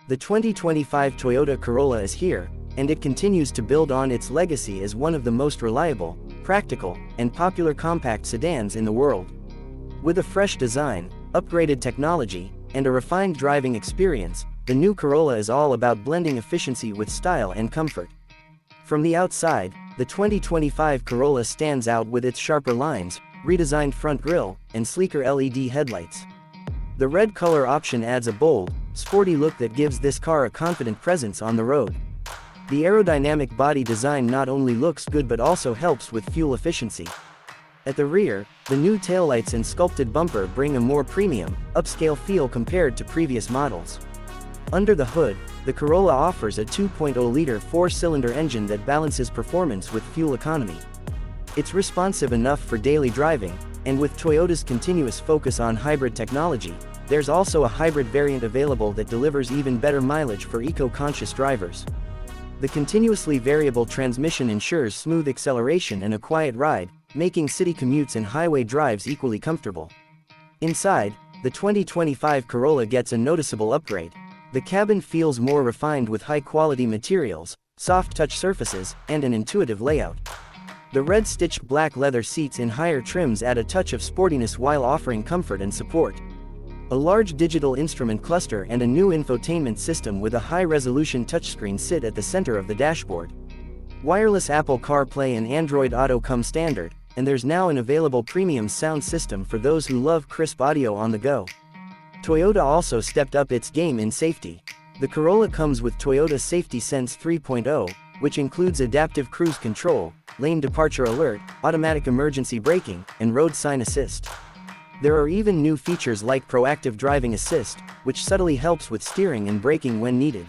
The 2025 Toyota Corolla is here, and it continues to build on its legacy as one of the most reliable, practical, and popular compact sedans in the world. With a fresh design, upgraded technology, and a refined driving experience, the new Corolla is all about blending efficiency with style and comfort. From the outside, the 2025 Corolla stands out with its sharper lines, redesigned front grille, and sleeker LED headlights. The red color option adds a bold, sporty look that gives this car a confident presence on the road. The aerodynamic body design not only looks good but also helps with fuel efficiency. At the rear, the new taillights and sculpted bumper bring a more premium, upscale feel compared to previous models. Under the hood, the Corolla offers a 2.0-liter four-cylinder engine that balances performance with fuel economy. It's responsive enough for daily driving, and with Toyota's continuous focus on hybrid technology, there's also a hybrid variant available that delivers even better mileage for eco-conscious drivers. The continuously variable transmission ensures smooth acceleration and a quiet ride, making city commutes and highway drives equally comfortable. Inside, the 2025 Corolla gets a noticeable upgrade. The cabin feels more refined with high-quality materials, soft touch surfaces, and an intuitive layout. The red-stitched black leather seats in higher trims add a touch of sportiness while offering comfort and support. A large digital instrument cluster and a new infotainment system with a high-resolution touchscreen sit at the center of the dashboard. Wireless Apple CarPlay and Android Auto come standard, and there's now an available premium sound system for those who love crisp audio on the go. Toyota also stepped up its game in safety. The Corolla comes with Toyota Safety Sense 3.0, which includes adaptive cruise control, lane departure alert, automatic emergency braking, and road sign assist. There are even new features like proactive driving assist, which subtly helps with steering and braking when needed.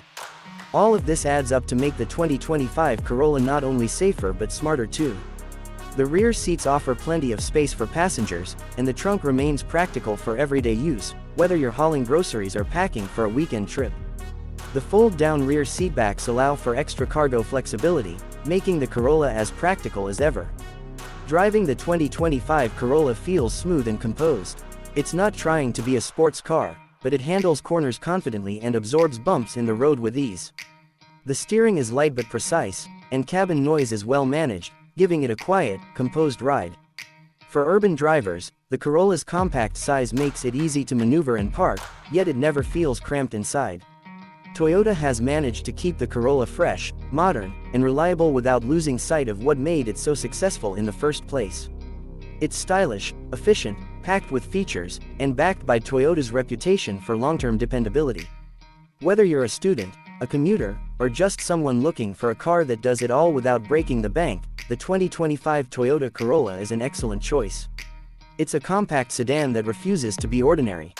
All of this adds up to make the 2025 Corolla not only safer but smarter too. The rear seats offer plenty of space for passengers, and the trunk remains practical for everyday use, whether you're hauling groceries or packing for a weekend trip. The fold-down rear seatbacks allow for extra cargo flexibility, making the Corolla as practical as ever. Driving the 2025 Corolla feels smooth and composed. It's not trying to be a sports car, but it handles corners confidently and absorbs bumps in the road with ease. The steering is light but precise, and cabin noise is well managed, giving it a quiet, composed ride. For urban drivers, the Corolla's compact size makes it easy to maneuver and park, yet it never feels cramped inside. Toyota has managed to keep the Corolla fresh, modern, and reliable without losing sight of what made it so successful in the first place. It's stylish, efficient, packed with features, and backed by Toyota's reputation for long-term dependability. Whether you're a student, a commuter, or just someone looking for a car that does it all without breaking the bank, the 2025 Toyota Corolla is an excellent choice. It's a compact sedan that refuses to be ordinary.